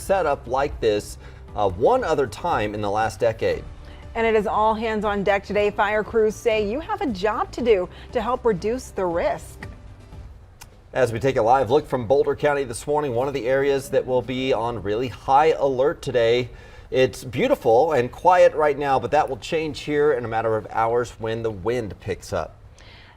set up like this one other time in the last decade. And it is all hands on deck today. Fire crews say you have a job to do to help reduce the risk. As we take a live look from Boulder County this morning, one of the areas that will be on really high alert today. It's beautiful and quiet right now, but that will change here in a matter of hours when the wind picks up.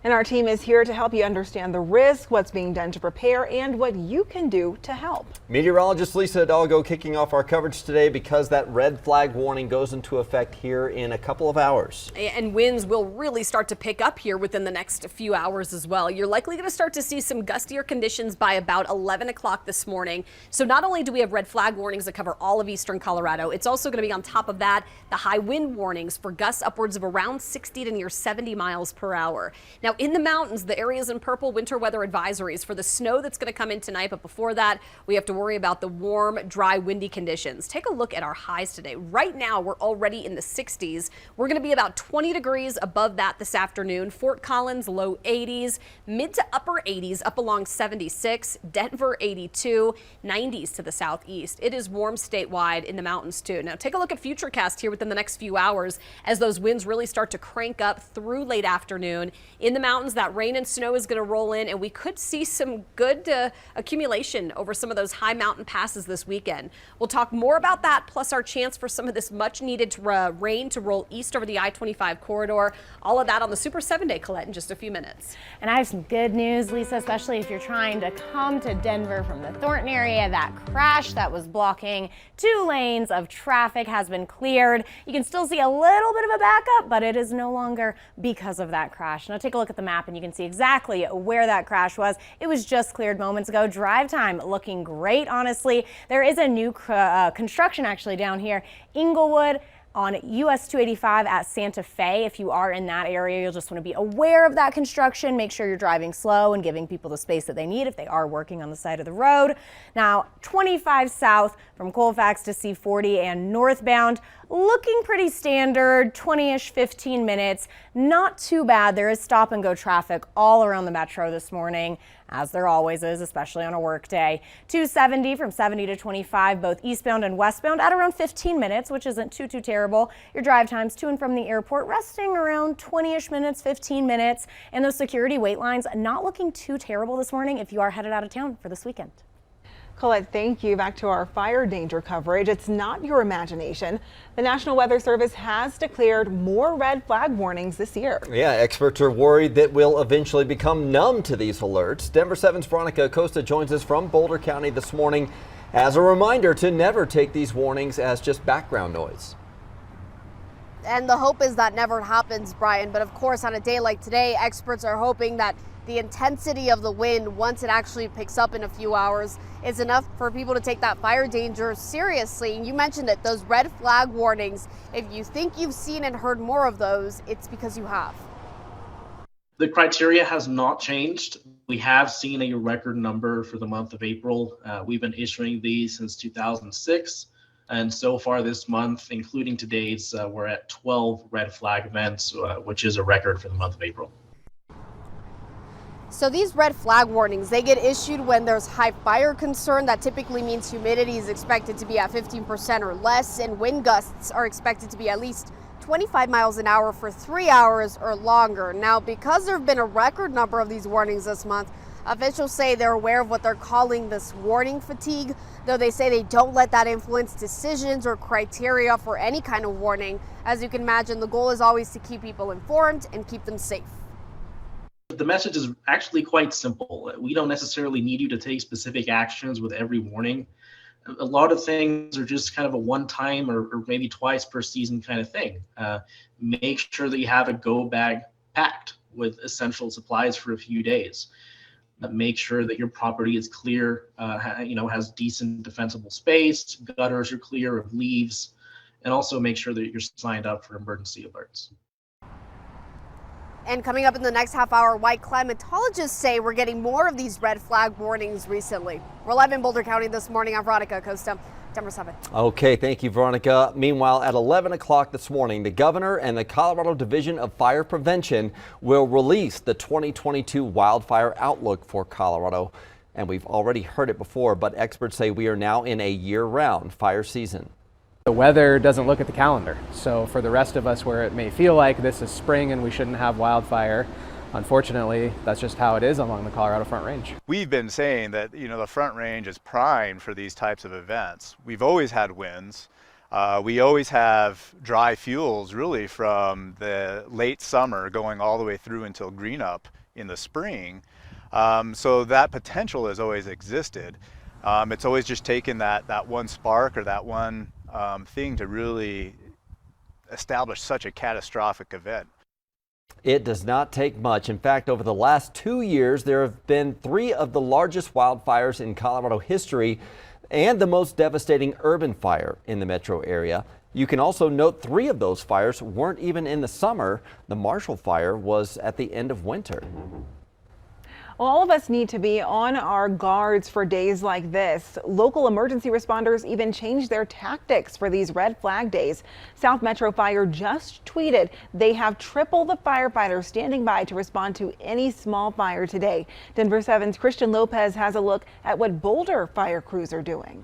And our team is here to help you understand the risk, what's being done to prepare, and what you can do to help. Meteorologist Lisa Hidalgo kicking off our coverage today because that red flag warning goes into effect here in a couple of hours. And winds will really start to pick up here within the next few hours as well. You're likely going to start to see some gustier conditions by about 11 o'clock this morning. So not only do we have red flag warnings that cover all of eastern Colorado, it's also going to be on top of that the high wind warnings for gusts upwards of around 60 to near 70 miles per hour. Now, in the mountains, the areas in purple, winter weather advisories for the snow that's going to come in tonight. But before that, we have to worry about the warm, dry, windy conditions. Take a look at our highs today. Right now, we're already in the 60s. We're going to be about 20 degrees above that this afternoon. Fort Collins, low 80s, mid to upper 80s, up along 76. Denver, 82, 90s to the southeast. It is warm statewide in the mountains, too. Now, take a look at Futurecast here within the next few hours as those winds really start to crank up through late afternoon. In the mountains, that rain and snow is going to roll in, and we could see some good accumulation over some of those high mountain passes this weekend. We'll talk more about that, plus our chance for some of this much needed rain to roll east over the I-25 corridor. All of that on the Super 7-Day, Colette, in just a few minutes. And I have some good news, Lisa, especially if you're trying to come to Denver from the Thornton area. That crash that was blocking 2 lanes of traffic has been cleared. You can still see a little bit of a backup, but it is no longer because of that crash. Now take a look at the map and you can see exactly where that crash was. It was just cleared moments ago. Drive time looking great, honestly. There is a new construction actually down here, Inglewood on US 285 at Santa Fe. If you are in that area, you'll just want to be aware of that construction. Make sure you're driving slow and giving people the space that they need if they are working on the side of the road. Now, 25 south from Colfax to C40 and northbound, looking pretty standard, 20-ish, 15 minutes. Not too bad. There is stop and go traffic all around the metro this morning, as there always is, especially on a work day. 270 from 70 to 25, both eastbound and westbound at around 15 minutes, which isn't too terrible. Your drive times to and from the airport resting around 20-ish minutes, 15 minutes. And those security wait lines not looking too terrible this morning if you are headed out of town for this weekend. Colette, thank you. Back to our fire danger coverage. It's not your imagination. The National Weather Service has declared more red flag warnings this year. Yeah, experts are worried that we'll eventually become numb to these alerts. Denver 7's Veronica Acosta joins us from Boulder County this morning as a reminder to never take these warnings as just background noise. And the hope is that never happens, Brian. But of course, on a day like today, experts are hoping that the intensity of the wind, once it actually picks up in a few hours, is enough for people to take that fire danger seriously. You mentioned it, those red flag warnings. If you think you've seen and heard more of those, it's because you have. The criteria has not changed. We have seen a record number for the month of April. We've been issuing these since 2006. And so far this month, including today's, we're at 12 red flag events, which is a record for the month of April. So these red flag warnings, they get issued when there's high fire concern. That typically means humidity is expected to be at 15% or less, and wind gusts are expected to be at least 25 miles an hour for 3 hours or longer. Now, because there have been a record number of these warnings this month, officials say they're aware of what they're calling this warning fatigue, though they say they don't let that influence decisions or criteria for any kind of warning. As you can imagine, the goal is always to keep people informed and keep them safe. The message is actually quite simple. We don't necessarily need you to take specific actions with every warning. A lot of things are just kind of a one-time or maybe twice per season kind of thing. Make sure that you have a go bag packed with essential supplies for a few days. Make sure that your property is clear, has decent defensible space, gutters are clear of leaves, and also make sure that you're signed up for emergency alerts. And coming up in the next half hour, why climatologists say we're getting more of these red flag warnings recently. We're live in Boulder County this morning. I'm Veronica Acosta, Denver 7. Okay, thank you, Veronica. Meanwhile, at 11 o'clock this morning, the governor and the Colorado Division of Fire Prevention will release the 2022 Wildfire Outlook for Colorado. And we've already heard it before, but experts say we are now in a year-round fire season. The weather doesn't look at the calendar. So for the rest of us where it may feel like this is spring and we shouldn't have wildfire, unfortunately, that's just how it is along the Colorado Front Range. We've been saying that, the Front Range is primed for these types of events. We've always had winds. We always have dry fuels really from the late summer going all the way through until green up in the spring. So that potential has always existed. It's always just taken that one spark or that one thing to really establish such a catastrophic event. It does not take much. In fact, over the last 2 years, there have been 3 of the largest wildfires in Colorado history and the most devastating urban fire in the metro area. You can also note 3 of those fires weren't even in the summer. The Marshall Fire was at the end of winter. All of us need to be on our guards for days like this. Local emergency responders even changed their tactics for these red flag days. South Metro Fire just tweeted they have triple the firefighters standing by to respond to any small fire today. Denver 7's Christian Lopez has a look at what Boulder fire crews are doing.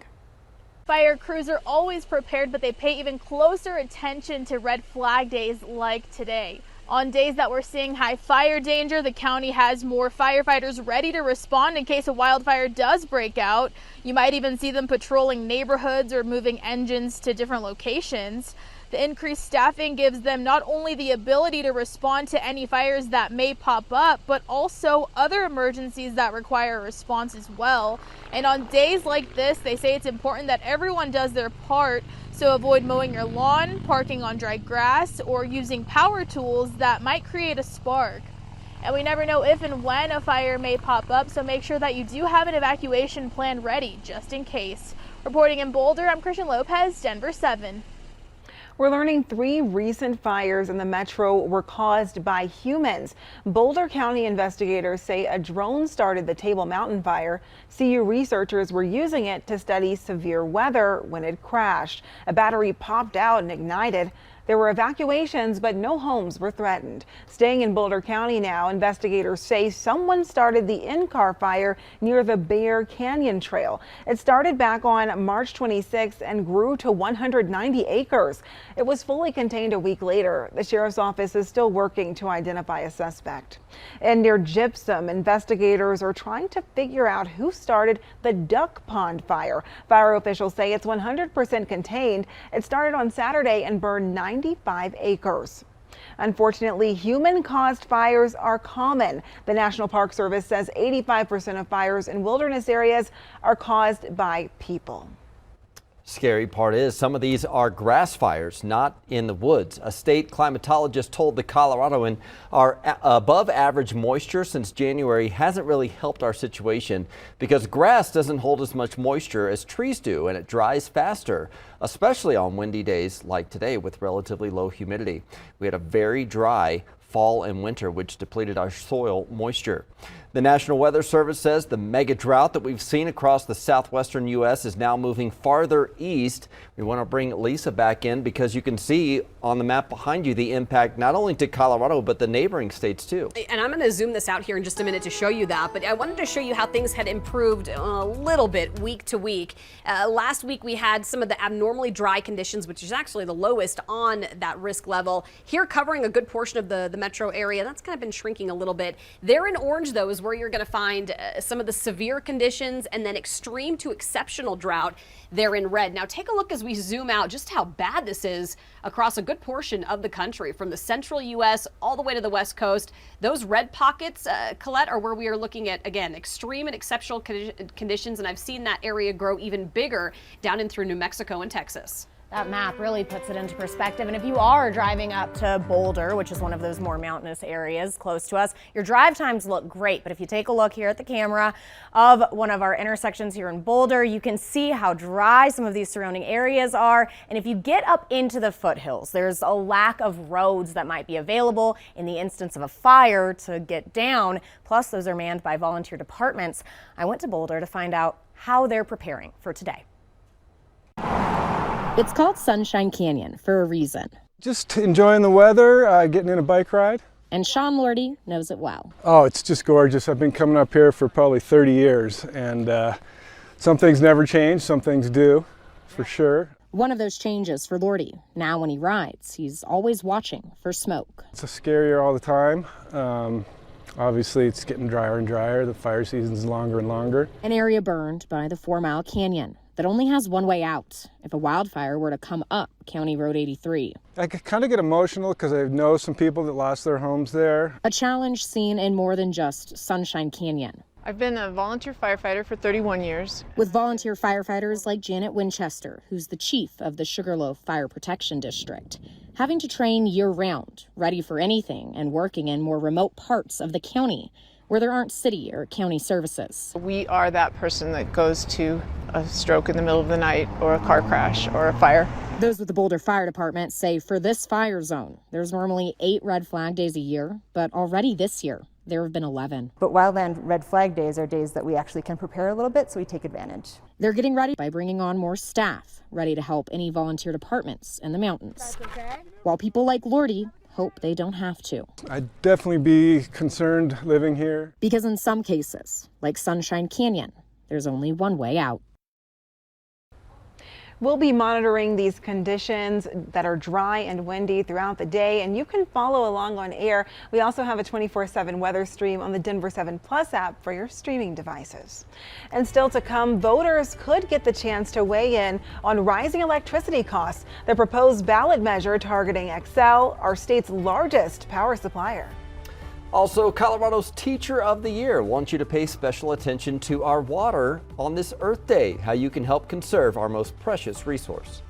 Fire crews are always prepared, but they pay even closer attention to red flag days like today. On days that we're seeing high fire danger, the county has more firefighters ready to respond in case a wildfire does break out. You might even see them patrolling neighborhoods or moving engines to different locations. The increased staffing gives them not only the ability to respond to any fires that may pop up, but also other emergencies that require a response as well. And on days like this, they say it's important that everyone does their part. So avoid mowing your lawn, parking on dry grass, or using power tools that might create a spark. And we never know if and when a fire may pop up, so make sure that you do have an evacuation plan ready, just in case. Reporting in Boulder, I'm Christian Lopez, Denver 7. We're learning 3 recent fires in the metro were caused by humans. Boulder County investigators say a drone started the Table Mountain fire. CU researchers were using it to study severe weather when it crashed. A battery popped out and ignited. There were evacuations, but no homes were threatened. Staying in Boulder County now, investigators say someone started the in-car fire near the Bear Canyon Trail. It started back on March 26th and grew to 190 acres. It was fully contained a week later. The sheriff's office is still working to identify a suspect. And near Gypsum, investigators are trying to figure out who started the Duck Pond fire. Fire officials say it's 100% contained. It started on Saturday and burned 95 acres. Unfortunately, human-caused fires are common. The National Park Service says 85% of fires in wilderness areas are caused by people. Scary part is some of these are grass fires, not in the woods. A state climatologist told the Coloradoan our above average moisture since January hasn't really helped our situation because grass doesn't hold as much moisture as trees do and it dries faster, especially on windy days like today with relatively low humidity. We had a very dry fall and winter, which depleted our soil moisture. The National Weather Service says the mega drought that we've seen across the southwestern U.S. is now moving farther east. We want to bring Lisa back in because you can see on the map behind you the impact not only to Colorado, but the neighboring states too. And I'm going to zoom this out here in just a minute to show you that, but I wanted to show you how things had improved a little bit week to week. Last week we had some of the abnormally dry conditions, which is actually the lowest on that risk level. Here covering a good portion of the metro area, that's kind of been shrinking a little bit. There in orange, though, is where you're going to find some of the severe conditions and then extreme to exceptional drought there in red. Now take a look as we zoom out just how bad this is across a good portion of the country, from the central U.S. all the way to the west coast. Those red pockets, Colette, are where we are looking at, again, extreme and exceptional conditions, and I've seen that area grow even bigger down in through New Mexico and Texas. That map really puts it into perspective. And if you are driving up to Boulder, which is one of those more mountainous areas close to us, your drive times look great. But if you take a look here at the camera of one of our intersections here in Boulder, you can see how dry some of these surrounding areas are. And if you get up into the foothills, there's a lack of roads that might be available in the instance of a fire to get down. Plus, those are manned by volunteer departments. I went to Boulder to find out how they're preparing for today. It's called Sunshine Canyon for a reason. Just enjoying the weather, getting in a bike ride. and Sean Lordy knows it well. Oh, it's just gorgeous. I've been coming up here for probably 30 years, and some things never change, some things do, for sure. One of those changes for Lordy. Now when he rides, he's always watching for smoke. It's scarier all the time. Obviously, it's getting drier and drier. The fire season's longer and longer. An area burned by the 4 Mile Canyon that only has one way out if a wildfire were to come up County Road 83. I kind of get emotional because I know some people that lost their homes there. A challenge seen in more than just Sunshine Canyon. I've been a volunteer firefighter for 31 years. With volunteer firefighters like Janet Winchester, who's the chief of the Sugarloaf Fire Protection District, having to train year-round, ready for anything, and working in more remote parts of the county where there aren't city or county services. We are that person that goes to a stroke in the middle of the night or a car crash or a fire. Those with the Boulder Fire Department say for this fire zone, there's normally 8 red flag days a year, but already this year, there have been 11. But wildland red flag days are days that we actually can prepare a little bit, so we take advantage. They're getting ready by bringing on more staff, ready to help any volunteer departments in the mountains. While people like Lordy hope they don't have to. I'd definitely be concerned living here. Because in some cases, like Sunshine Canyon, there's only one way out. We'll be monitoring these conditions that are dry and windy throughout the day, and you can follow along on air. We also have a 24/7 weather stream on the Denver 7 Plus app for your streaming devices. And still to come, voters could get the chance to weigh in on rising electricity costs. The proposed ballot measure targeting Xcel, our state's largest power supplier. Also, Colorado's Teacher of the Year wants you to pay special attention to our water on this Earth Day, how you can help conserve our most precious resource.